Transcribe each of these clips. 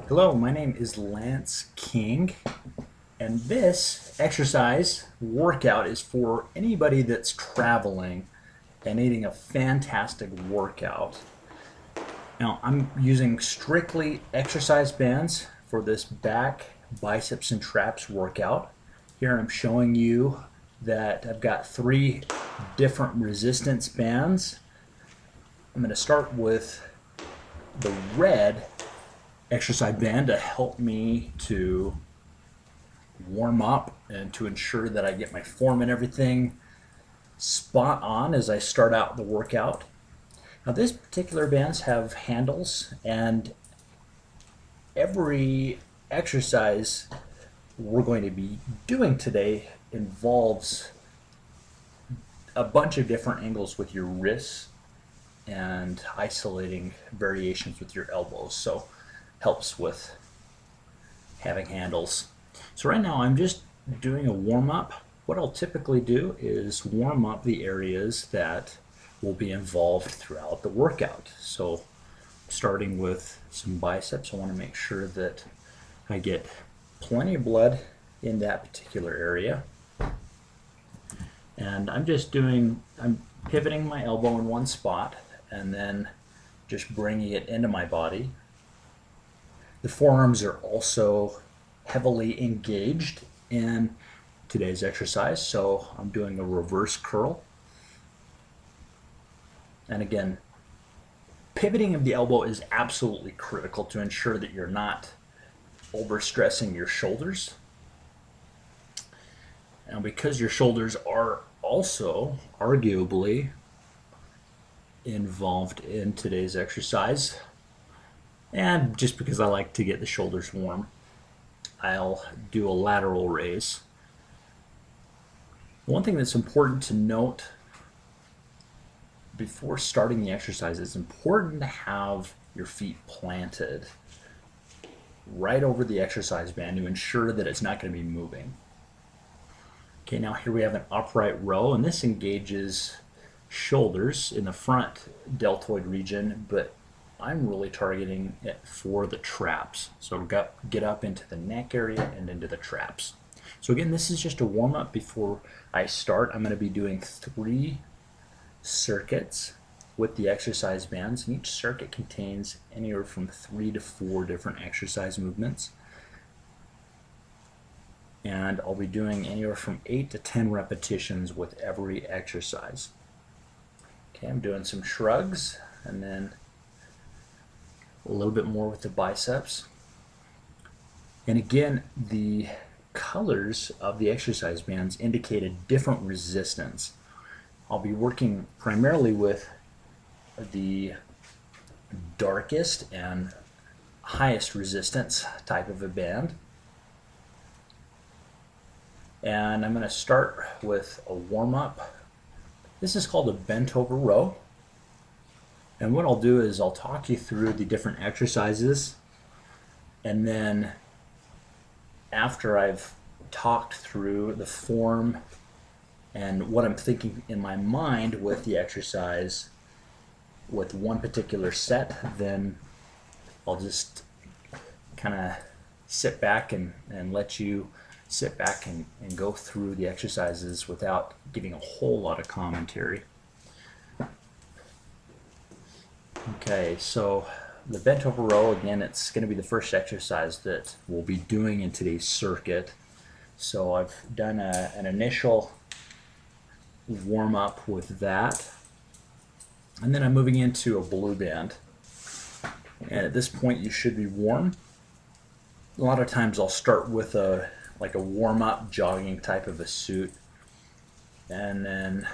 Hello, my name is Lance King, and this exercise workout is for anybody that's traveling and needing a fantastic workout. Now, I'm using strictly exercise bands for this back, biceps, and traps workout. Here I'm showing you that I've got 3 different resistance bands. I'm going to start with the red exercise band to help me to warm up and to ensure that I get my form and everything spot on as I start out the workout. Now, these particular bands have handles, and every exercise we're going to be doing today involves a bunch of different angles with your wrists and isolating variations with your elbows. So helps with having handles. So right now I'm just doing a warm-up. What I'll typically do is warm up the areas that will be involved throughout the workout. So starting with some biceps, I want to make sure that I get plenty of blood in that particular area. And I'm pivoting my elbow in one spot and then just bringing it into my body. The forearms are also heavily engaged in today's exercise, so I'm doing a reverse curl. And again, pivoting of the elbow is absolutely critical to ensure that you're not overstressing your shoulders. And because your shoulders are also arguably involved in today's exercise, and just because I like to get the shoulders warm, I'll do a lateral raise. One thing that's important to note before starting the exercise, it's important to have your feet planted right over the exercise band to ensure that it's not going to be moving. Okay, now here we have an upright row, and this engages shoulders in the front deltoid region, but I'm really targeting it for the traps. So get up into the neck area and into the traps. So again, this is just a warm-up before I start. I'm going to be doing 3 circuits with the exercise bands, and each circuit contains anywhere from 3 to 4 different exercise movements. And I'll be doing anywhere from 8 to 10 repetitions with every exercise. Okay, I'm doing some shrugs, and then a little bit more with the biceps. And again, the colors of the exercise bands indicate a different resistance. I'll be working primarily with the darkest and highest resistance type of a band. And I'm going to start with a warm-up. This is called a bent over row. And what I'll do is I'll talk you through the different exercises, and then after I've talked through the form and what I'm thinking in my mind with the exercise with one particular set, then I'll just kind of sit back and let you sit back and go through the exercises without giving a whole lot of commentary. Okay, so the bent over row, again, it's going to be the first exercise that we'll be doing in today's circuit. So I've done an initial warm-up with that, and then I'm moving into a blue band. And at this point you should be warm. A lot of times I'll start with a warm-up jogging type of a suit, and then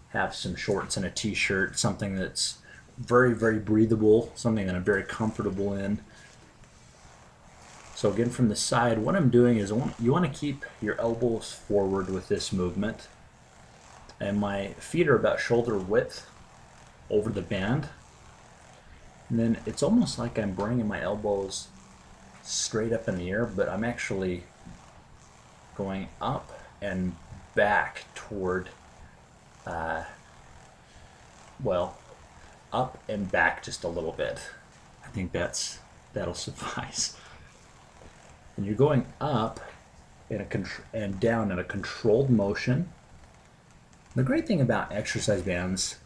have some shorts and a t-shirt, something that's very, very breathable, something that I'm very comfortable in. So again, from the side, what I'm doing is you want to keep your elbows forward with this movement, and my feet are about shoulder width over the band. And then it's almost like I'm bringing my elbows straight up in the air, but I'm actually going up and back toward, up and back just a little bit. I think that'll suffice. And you're going up and down in a controlled motion. The great thing about exercise bands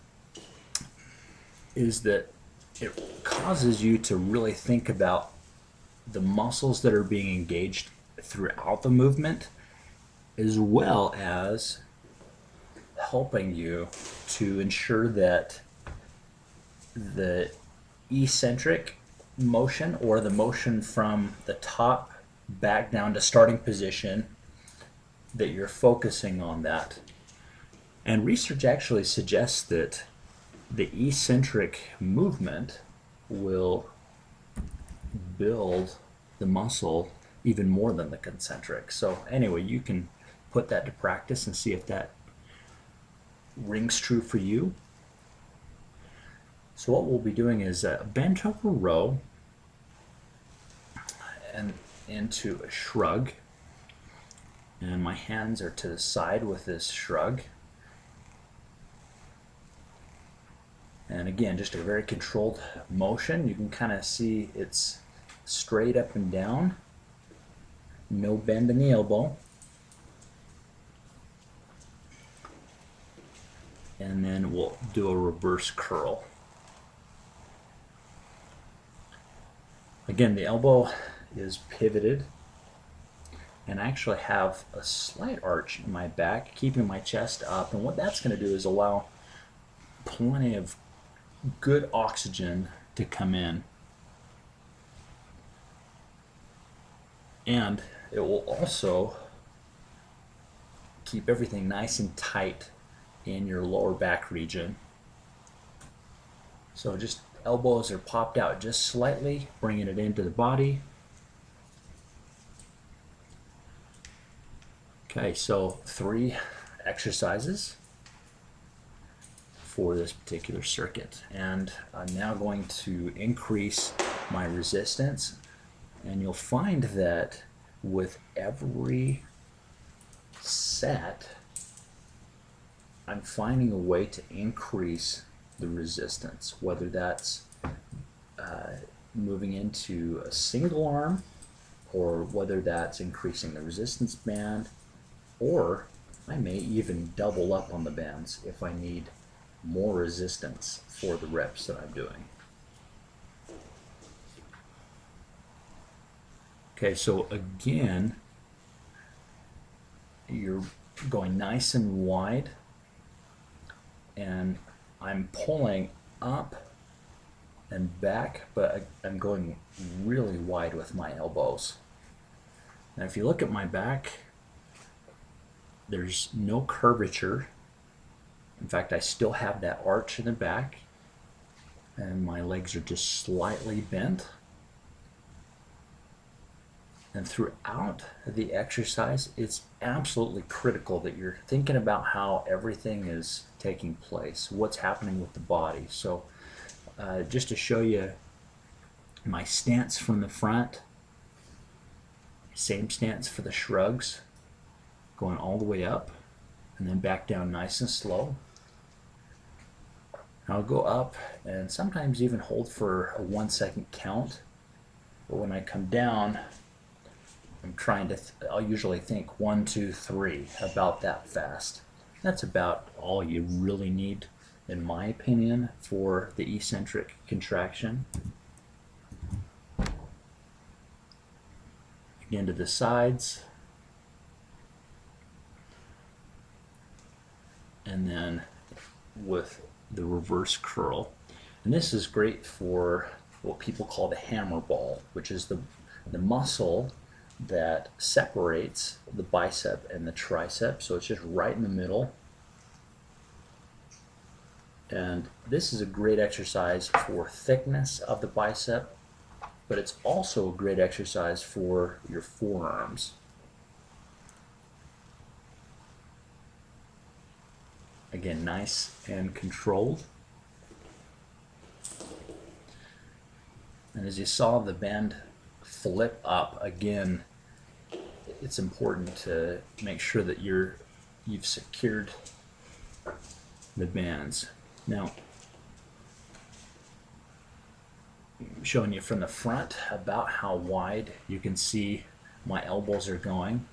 is that it causes you to really think about the muscles that are being engaged throughout the movement, as well as helping you to ensure that the eccentric motion, or the motion from the top back down to starting position, that you're focusing on that. And research actually suggests that the eccentric movement will build the muscle even more than the concentric. So anyway, you can put that to practice and see if that rings true for you. So what we'll be doing is a bent over row and into a shrug. And my hands are to the side with this shrug. And again, just a very controlled motion. You can kind of see it's straight up and down. No bend in the elbow. And then we'll do a reverse curl. Again, the elbow is pivoted, and I actually have a slight arch in my back, keeping my chest up. And what that's going to do is allow plenty of good oxygen to come in. And it will also keep everything nice and tight in your lower back region. So just elbows are popped out just slightly, bringing it into the body. Okay, so 3 exercises for this particular circuit. And I'm now going to increase my resistance. And you'll find that with every set, I'm finding a way to increase the resistance, whether that's moving into a single arm, or whether that's increasing the resistance band, or I may even double up on the bands if I need more resistance for the reps that I'm doing. Okay, so again, you're going nice and wide, and I'm pulling up and back, but I'm going really wide with my elbows. Now if you look at my back, there's no curvature. In fact, I still have that arch in the back, and my legs are just slightly bent. And throughout the exercise, it's absolutely critical that you're thinking about how everything is taking place, what's happening with the body. So just to show you my stance from the front, same stance for the shrugs, going all the way up and then back down nice and slow. I'll go up and sometimes even hold for a 1-second count, but when I come down, I'm trying to, I'll usually think 1, 2, 3, about that fast. That's about all you really need, in my opinion, for the eccentric contraction. Again, to the sides. And then with the reverse curl. And this is great for what people call the hammer ball, which is the muscle that separates the bicep and the tricep. So it's just right in the middle. And this is a great exercise for thickness of the bicep, but it's also a great exercise for your forearms. Again, nice and controlled. And as you saw the band flip up, again, it's important to make sure that you've secured the bands. Now, I'm showing you from the front about how wide you can see my elbows are going.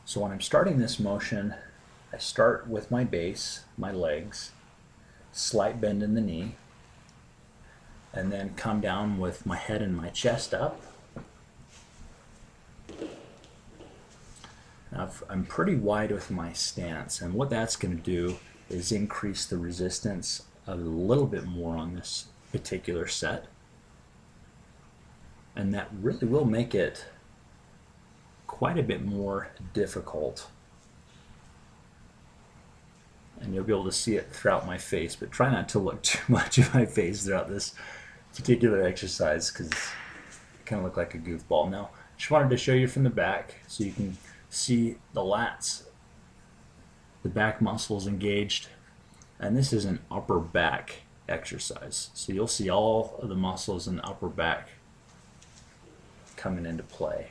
So when I'm starting this motion, I start with my base, my legs, slight bend in the knee, and then come down with my head and my chest up. Now, I'm pretty wide with my stance, and what that's going to do is increase the resistance a little bit more on this particular set. And that really will make it quite a bit more difficult. And you'll be able to see it throughout my face, but try not to look too much at my face throughout this particular exercise because I kind of look like a goofball. Now, just wanted to show you from the back so you can see the lats, the back muscles engaged, and this is an upper back exercise. So you'll see all of the muscles in the upper back coming into play.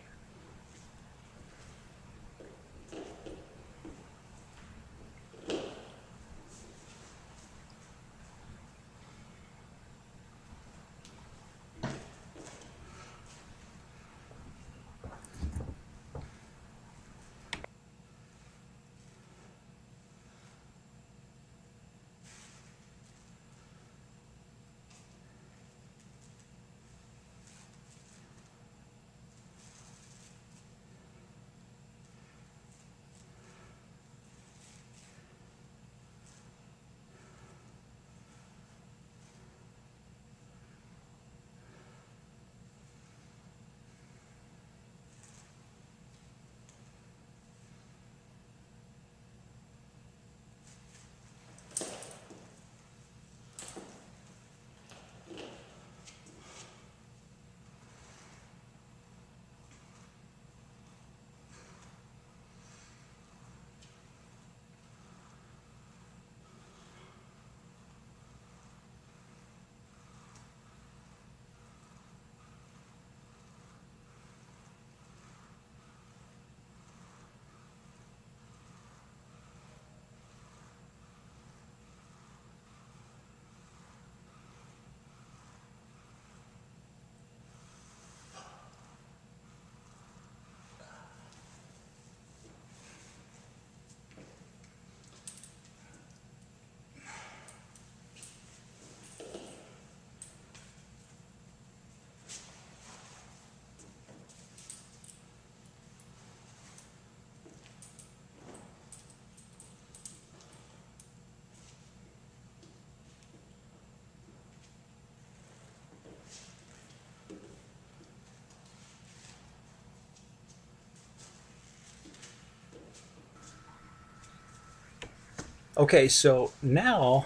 Okay, so now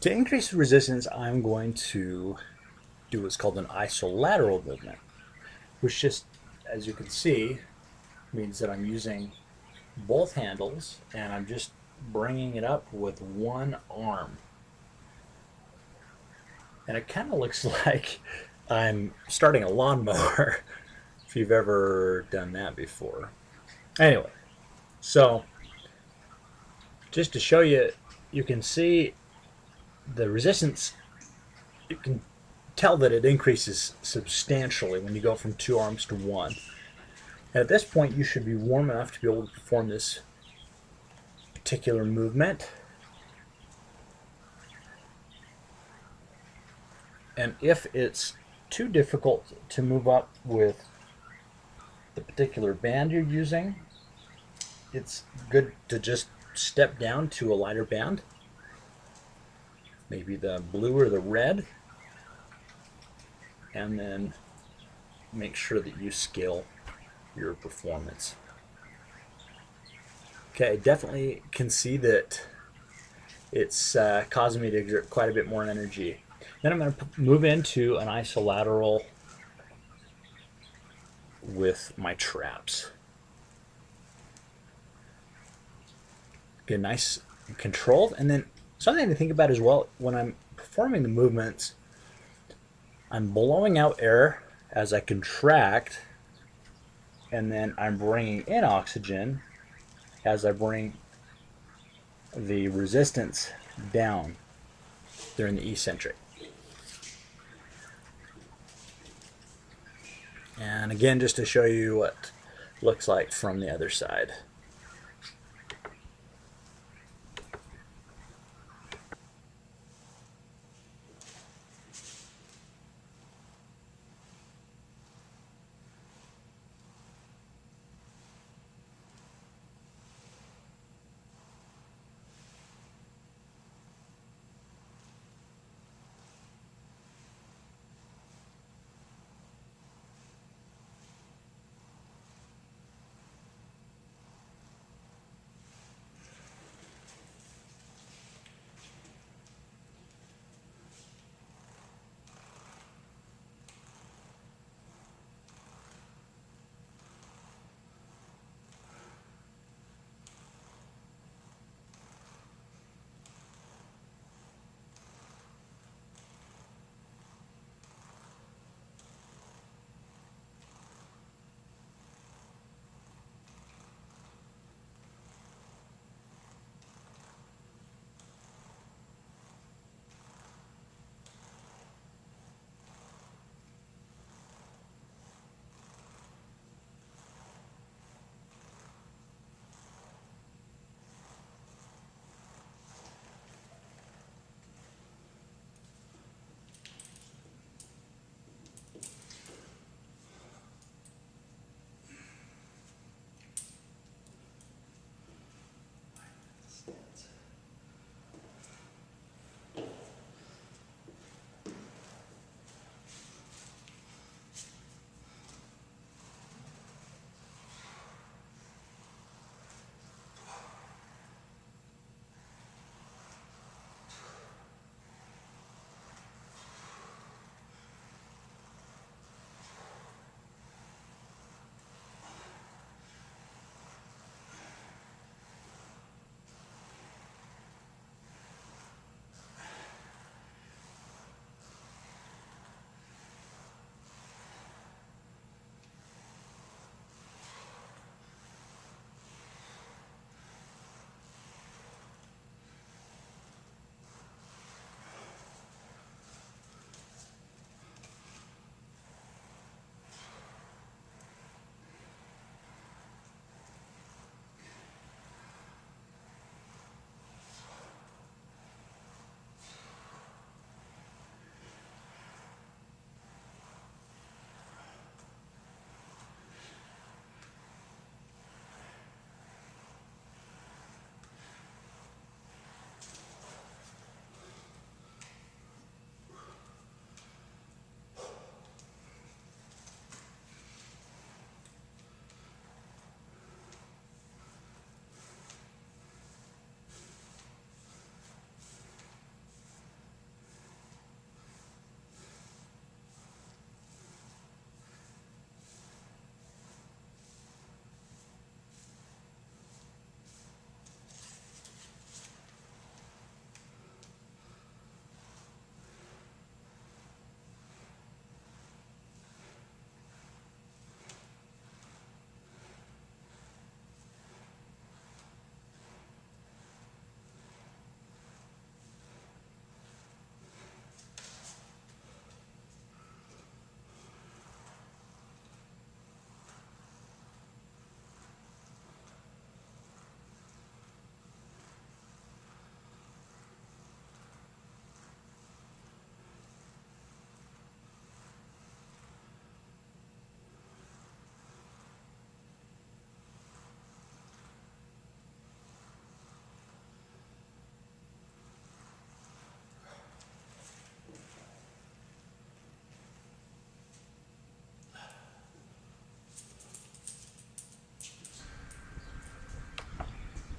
to increase the resistance, I'm going to do what's called an isolateral movement, which just, as you can see, means that I'm using both handles and I'm just bringing it up with one arm. And it kind of looks like I'm starting a lawnmower, if you've ever done that before. Anyway, so just to show you, you can see the resistance. You can tell that it increases substantially when you go from 2 arms to 1. And at this point, you should be warm enough to be able to perform this particular movement. And if it's too difficult to move up with the particular band you're using, it's good to just step down to a lighter band, maybe the blue or the red, and then make sure that you scale your performance. Okay, definitely can see that it's causing me to exert quite a bit more energy. Then I'm going to move into an isolateral with my traps. Get nice and controlled. And then something to think about as well, when I'm performing the movements, I'm blowing out air as I contract, and then I'm bringing in oxygen as I bring the resistance down during the eccentric. And again, just to show you what it looks like from the other side.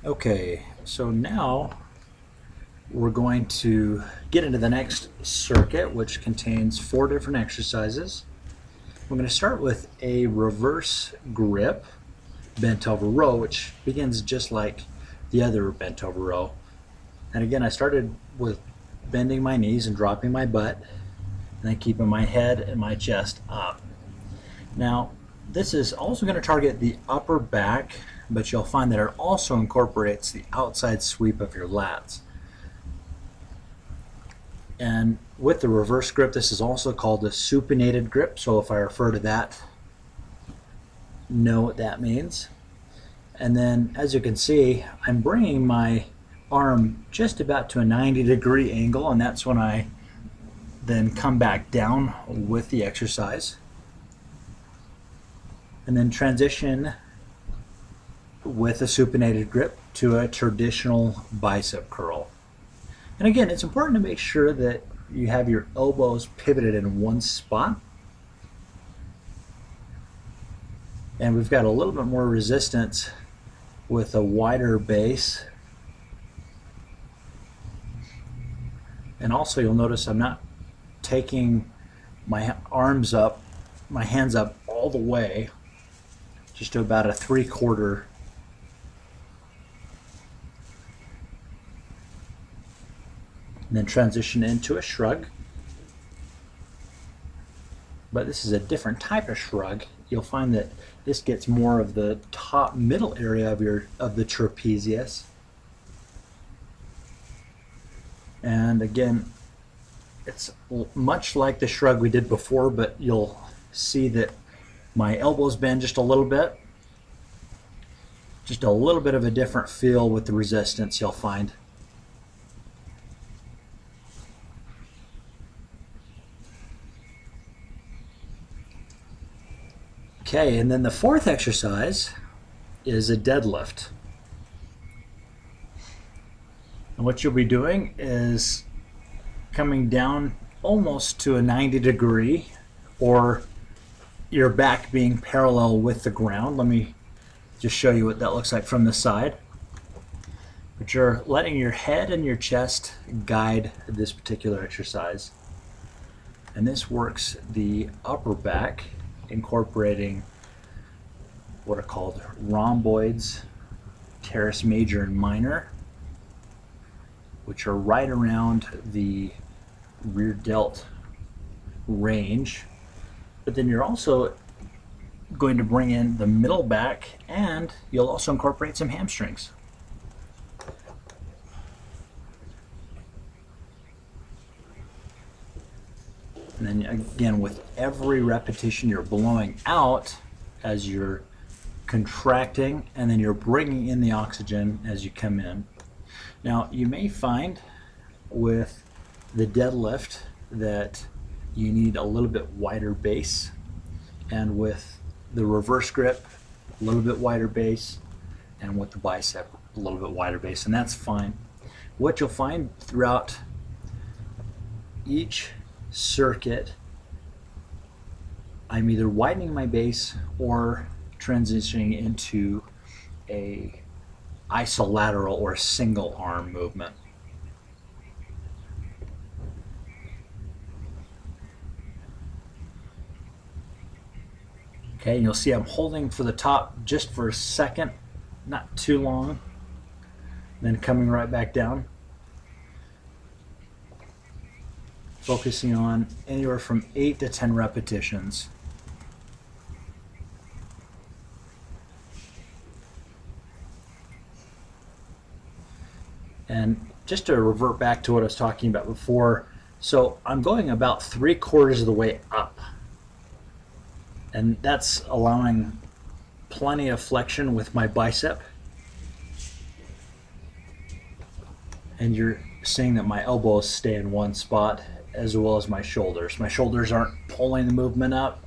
Okay, so now we're going to get into the next circuit, which contains 4 different exercises. We're going to start with a reverse grip bent over row, which begins just like the other bent over row. And again, I started with bending my knees and dropping my butt, and then keeping my head and my chest up. Now, this is also going to target the upper back, but you'll find that it also incorporates the outside sweep of your lats. And with the reverse grip, this is also called a supinated grip. So if I refer to that know what that means. And then, as you can see, I'm bringing my arm just about to a 90-degree angle, and that's when I then come back down with the exercise. And then transition with a supinated grip to a traditional bicep curl. And again, it's important to make sure that you have your elbows pivoted in one spot. And we've got a little bit more resistance with a wider base. And also you'll notice I'm not taking my arms up, my hands up all the way, just to about a 3/4. And then transition into a shrug. But this is a different type of shrug. You'll find that this gets more of the top middle area of the trapezius. And again, it's much like the shrug we did before, but you'll see that my elbows bend just a little bit. Just a little bit of a different feel with the resistance you'll find. Okay, and then the fourth exercise is a deadlift. And what you'll be doing is coming down almost to a 90-degree, or your back being parallel with the ground. Let me just show you what that looks like from the side. But you're letting your head and your chest guide this particular exercise. And this works the upper back, incorporating what are called rhomboids, teres major and minor, which are right around the rear delt range. But then you're also going to bring in the middle back, and you'll also incorporate some hamstrings. And then again, with every repetition, you're blowing out as you're contracting, and then you're bringing in the oxygen as you come in. Now, you may find with the deadlift that you need a little bit wider base, and with the reverse grip, a little bit wider base, and with the bicep, a little bit wider base, and that's fine. What you'll find throughout each circuit, I'm either widening my base or transitioning into a isolateral or single arm movement. Okay, and you'll see I'm holding for the top just for a second, not too long, then coming right back down. Focusing on anywhere from 8 to 10 repetitions. And just to revert back to what I was talking about before, so I'm going about 3/4 of the way up. And that's allowing plenty of flexion with my bicep. And you're seeing that my elbows stay in one spot, as well as my shoulders. My shoulders aren't pulling the movement up.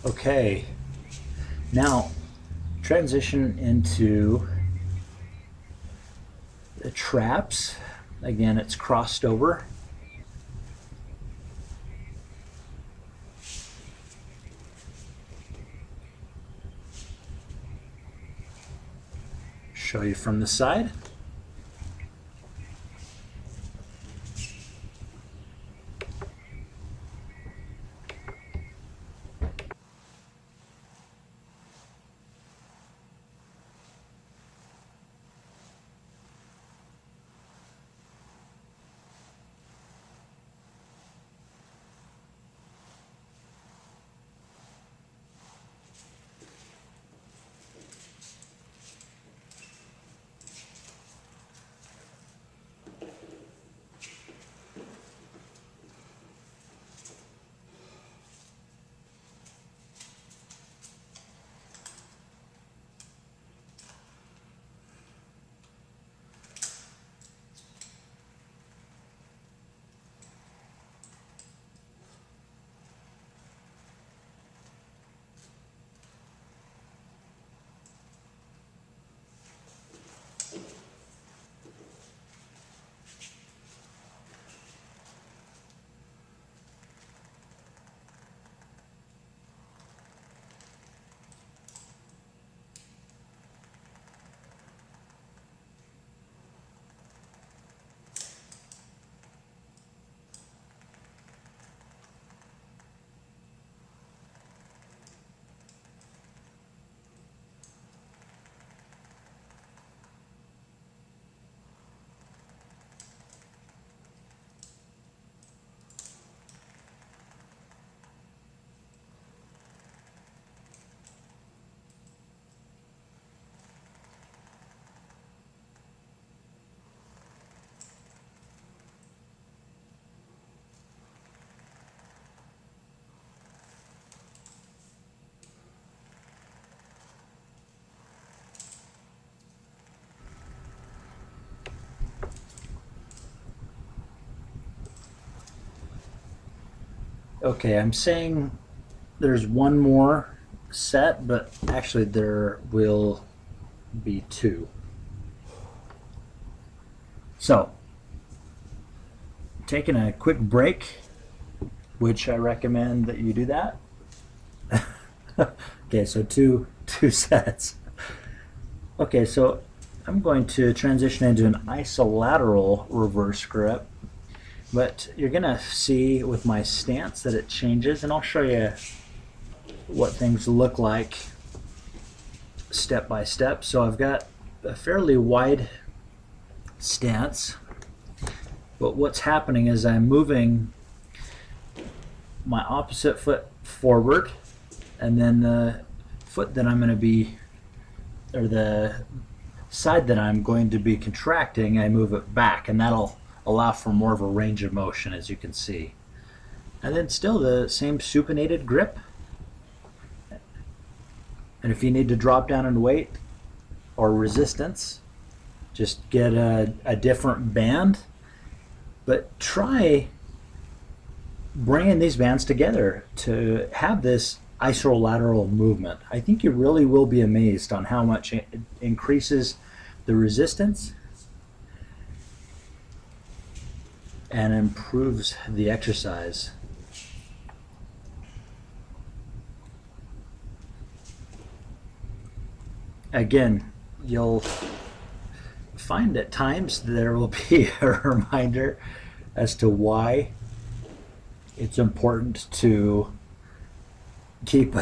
Okay, now transition into the traps. Again, it's crossed over. Show you from the side. Okay, I'm saying there's one more set, but actually there will be two. So, taking a quick break, which I recommend that you do that. Okay, so two sets. Okay, so I'm going to transition into an isolateral reverse grip, but you're gonna see with my stance that it changes, and I'll show you what things look like step by step. So I've got a fairly wide stance, but what's happening is I'm moving my opposite foot forward, and then the foot that I'm going to be, or the side that I'm going to be contracting, I move it back, and that'll allow for more of a range of motion, as you can see. And then still the same supinated grip. And if you need to drop down in weight or resistance, just get a different band. But try bringing these bands together to have this isolateral movement. I think you really will be amazed on how much it increases the resistance and improves the exercise. Again, you'll find at times there will be a reminder as to why it's important to keep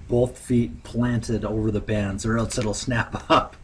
both feet planted over the bands, or else it'll snap up.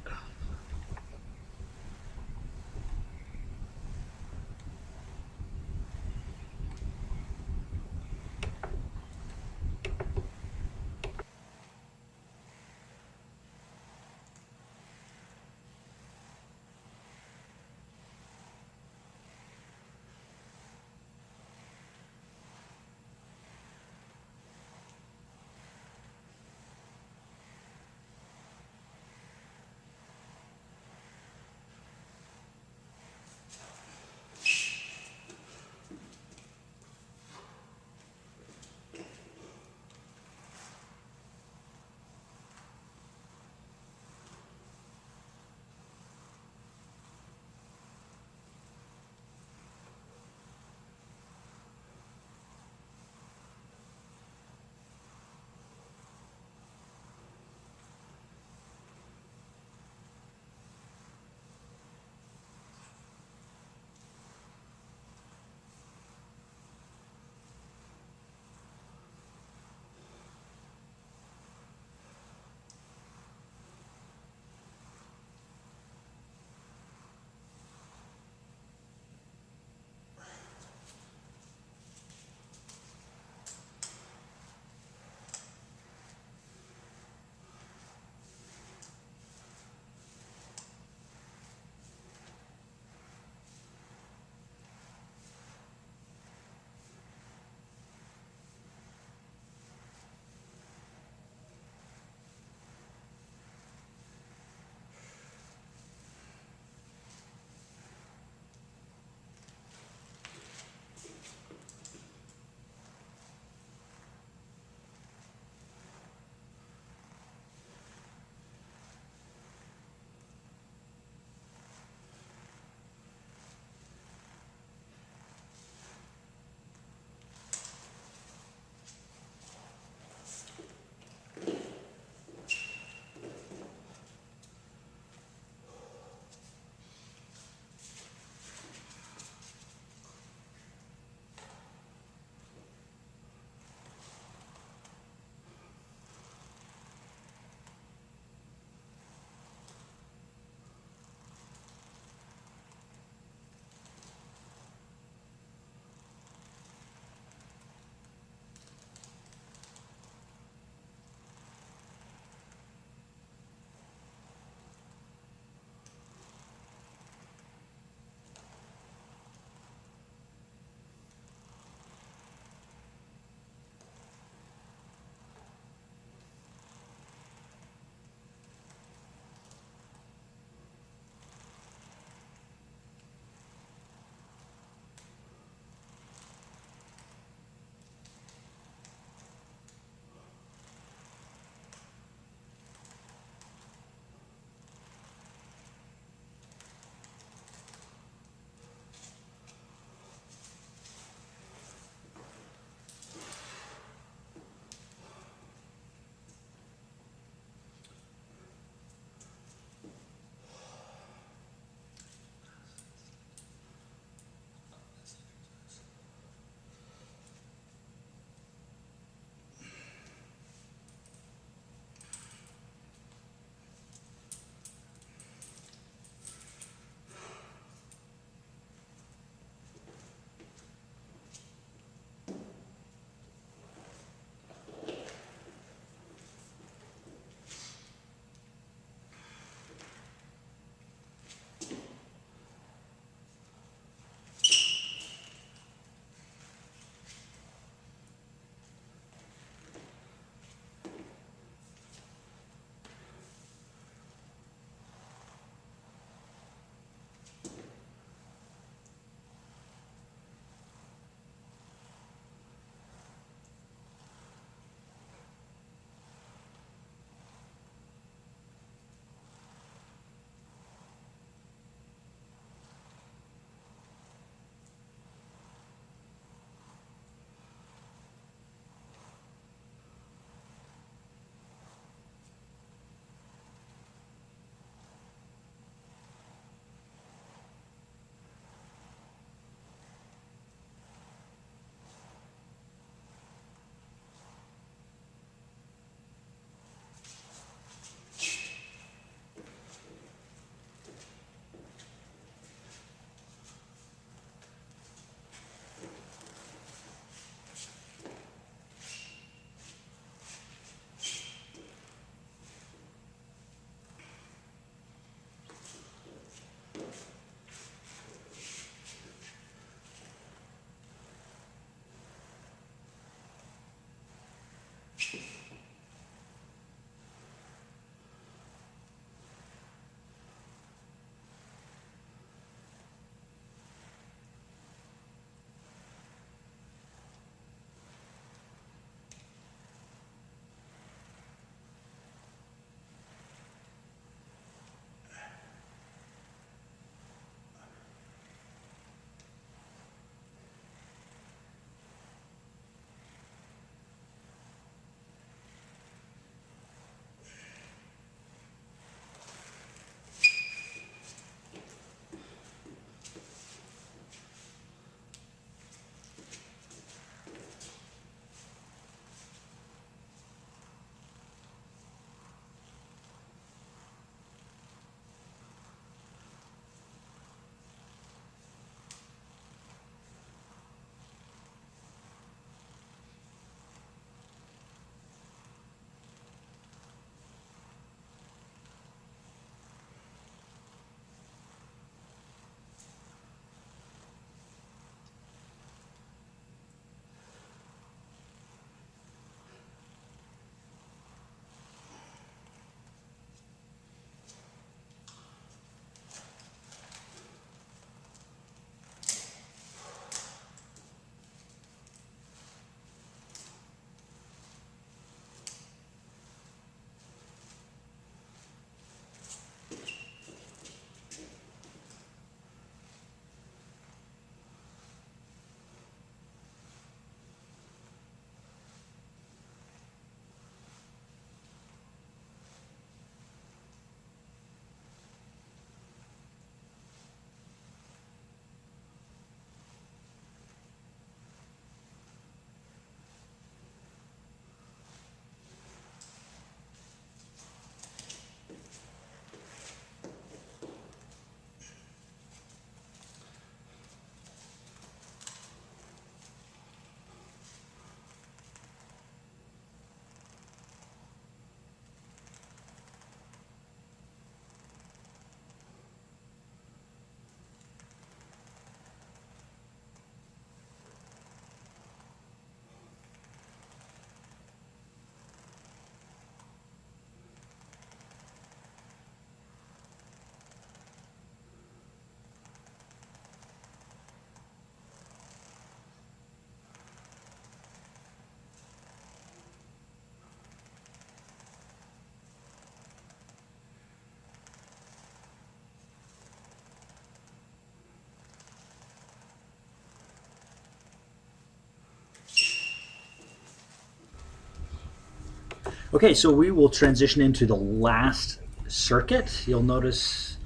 Okay, so we will transition into the last circuit. You'll notice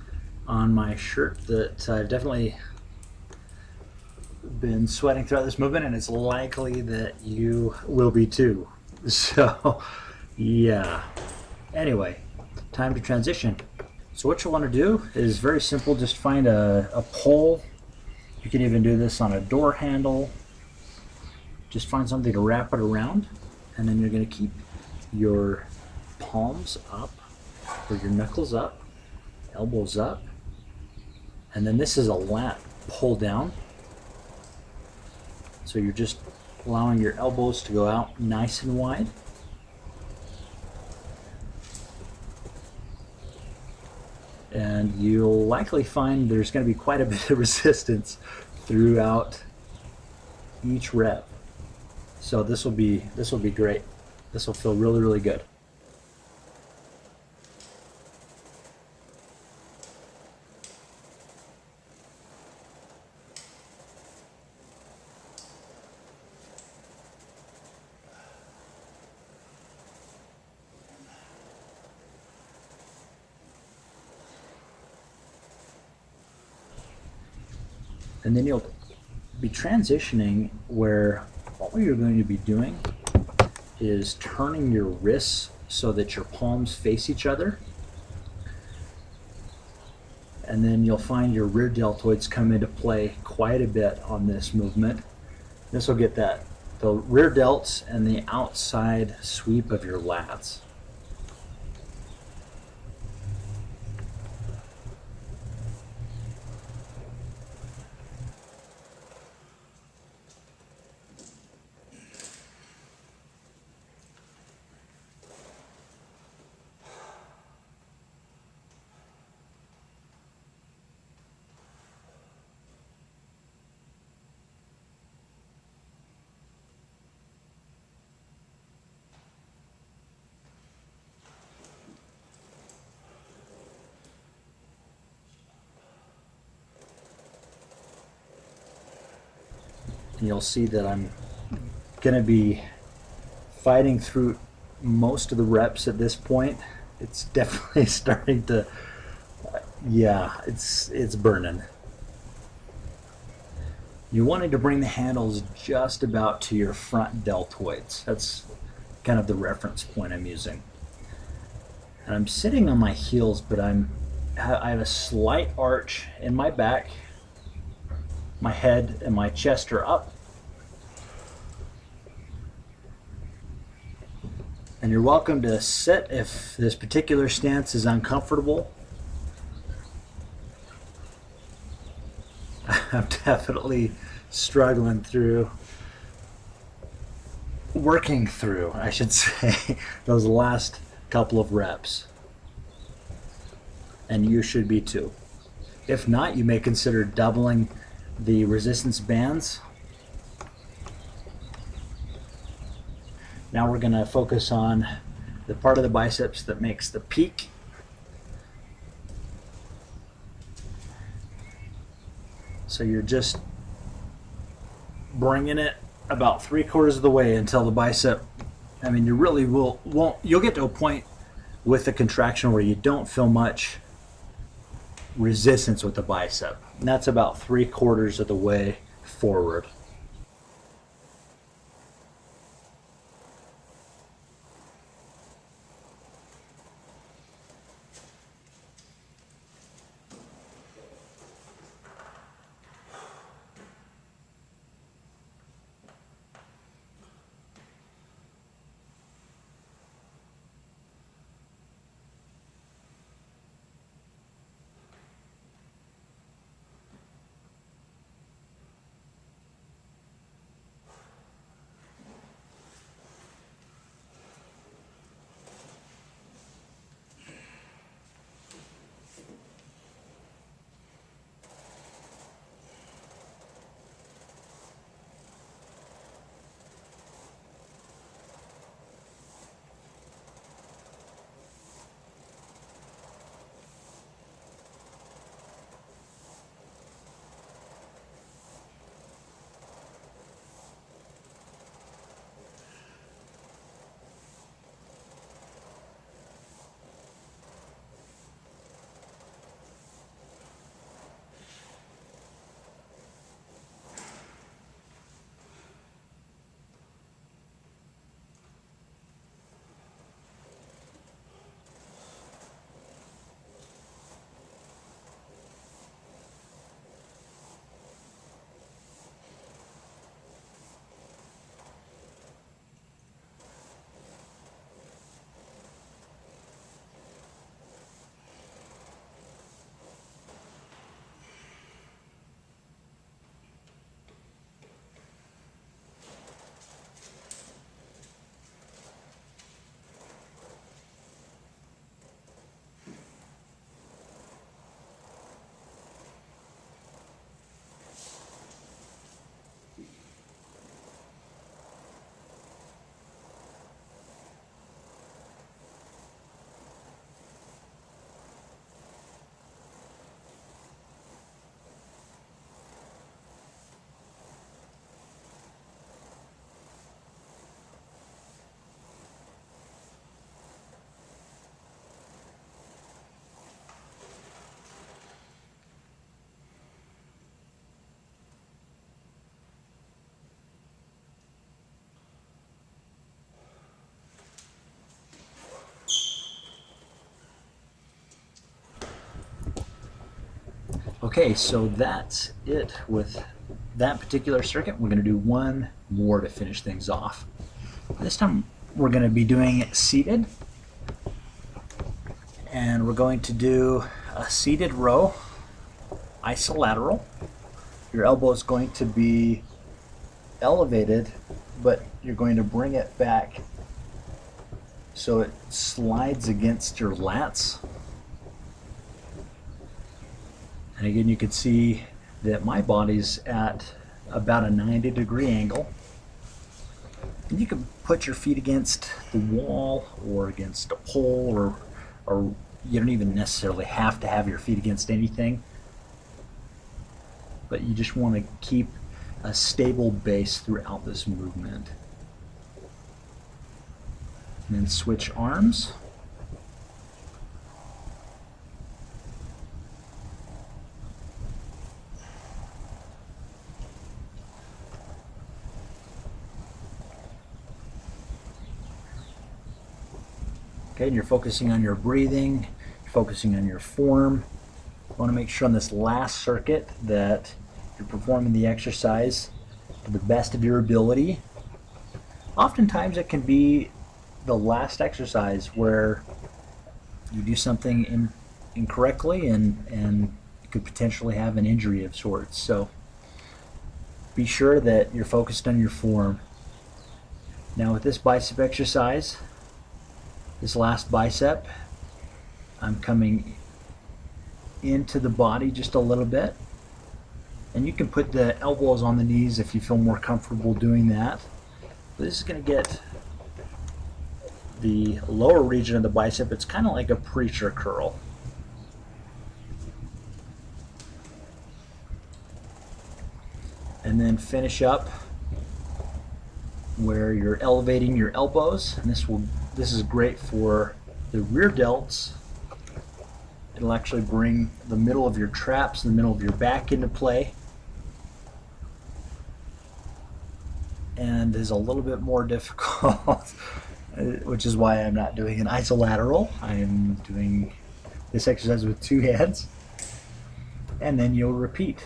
on my shirt that I've definitely been sweating throughout this movement, and it's likely that you will be too. So, yeah. Anyway, time to transition. So what you want to do is very simple. Just find a pole. You can even do this on a door handle. Just find something to wrap it around, and then you're going to keep your palms up, or your knuckles up, elbows up, and then this is a lat pull down. So you're just allowing your elbows to go out nice and wide. And you'll likely find there's going to be quite a bit of resistance throughout each rep. So this will be great. This will feel really, really good. And then you'll be transitioning where all you're going to be doing is turning your wrists so that your palms face each other. And then you'll find your rear deltoids come into play quite a bit on this movement. This will get the rear delts and the outside sweep of your lats. And you'll see that I'm going to be fighting through most of the reps at this point. It's definitely starting to, yeah, it's burning. You wanted to bring the handles just about to your front deltoids. That's kind of the reference point I'm using. And I'm sitting on my heels, but I have a slight arch in my back. My head and my chest are up. And you're welcome to sit if this particular stance is uncomfortable. I'm definitely struggling through, working through, I should say, those last couple of reps. And you should be too. If not, you may consider doubling the resistance bands. Now we're going to focus on the part of the biceps that makes the peak. So you're just bringing it about 3/4 of the way until the bicep, I mean, you really you'll get to a point with the contraction where you don't feel much resistance with the bicep. And that's about 3/4 of the way forward. Okay, so that's it with that particular circuit. We're going to do one more to finish things off. This time we're going to be doing it seated, and we're going to do a seated row, isolateral. Your elbow is going to be elevated, but you're going to bring it back so it slides against your lats. And again, you can see that my body's at about a 90-degree angle. And you can put your feet against the wall or against a pole, or you don't even necessarily have to have your feet against anything. But you just want to keep a stable base throughout this movement. And then switch arms. Okay, and you're focusing on your breathing, you're focusing on your form. You want to make sure on this last circuit that you're performing the exercise to the best of your ability. Oftentimes it can be the last exercise where you do something incorrectly and you could potentially have an injury of sorts. So be sure that you're focused on your form. Now with this bicep exercise, this last bicep, I'm coming into the body just a little bit. And you can put the elbows on the knees if you feel more comfortable doing that. But this is going to get the lower region of the bicep. It's kind of like a preacher curl. And then finish up where you're elevating your elbows, and this is great for the rear delts. It'll actually bring the middle of your traps and the middle of your back into play, and is a little bit more difficult, which is why I'm not doing an isolateral. I am doing this exercise with two hands, and then you'll repeat.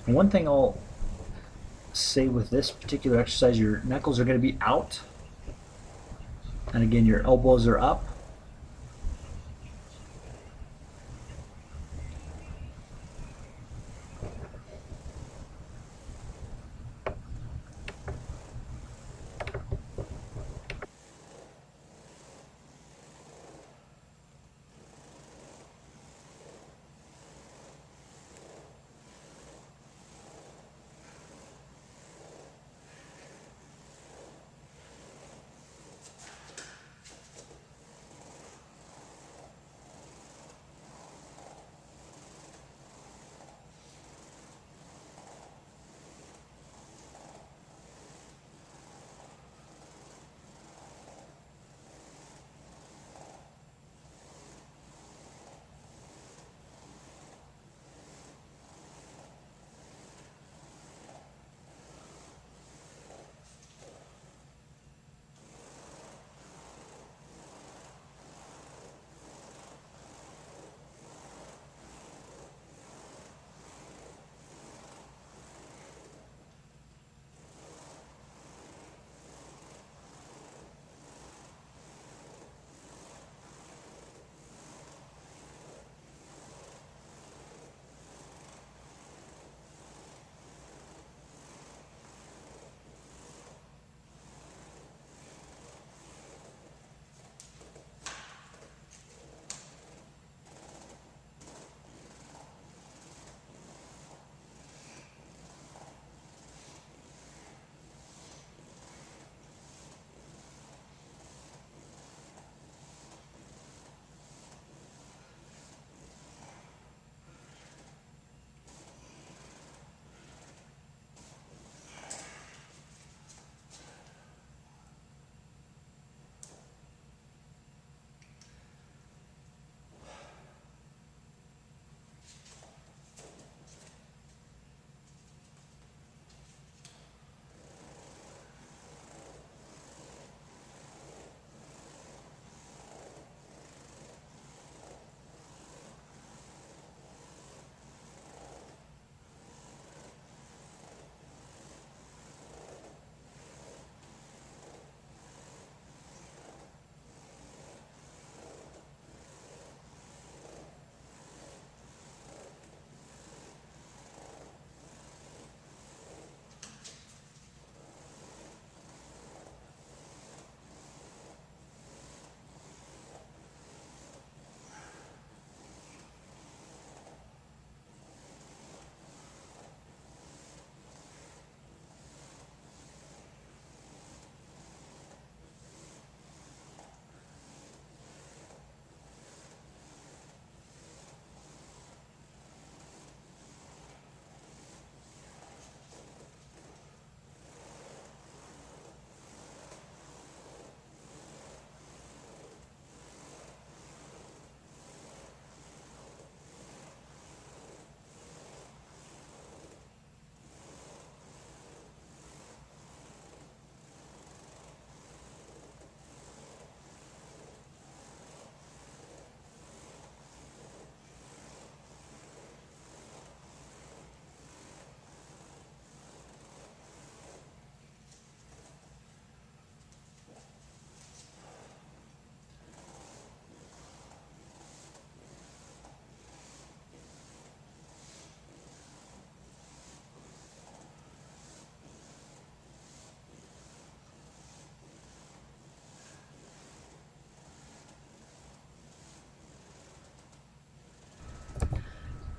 And one thing I'll say with this particular exercise, your knuckles are going to be out, and again your elbows are up.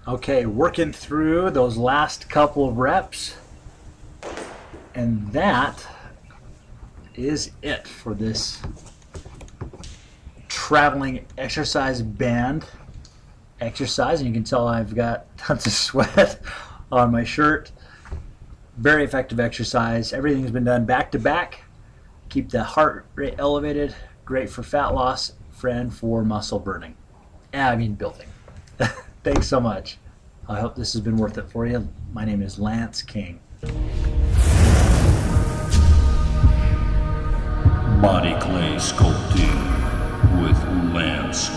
Okay, working through those last couple of reps. And that is it for this traveling exercise band exercise. And you can tell I've got tons of sweat on my shirt. Very effective exercise. Everything's been done back to back. Keep the heart rate elevated. Great for fat loss, friend for muscle burning. Building. Thanks so much. I hope this has been worth it for you. My name is Lance King. Body clay sculpting with Lance